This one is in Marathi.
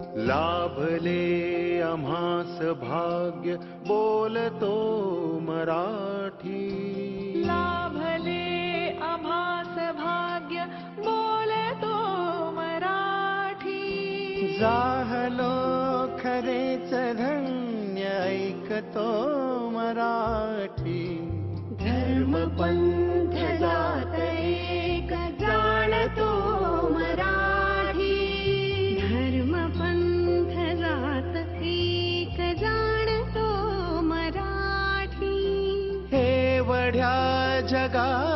लाभले आम्हास भाग्य बोलतो मराठी. लाभले आम्हास भाग्य बोलतो मराठी. जाहलो खरेच धन्य ऐकतो मराठी. धर्म पंथ जात एक जाणतो मराठी. धर्म पंथ जात एक जाणतो मराठी. हे वढ्या जगा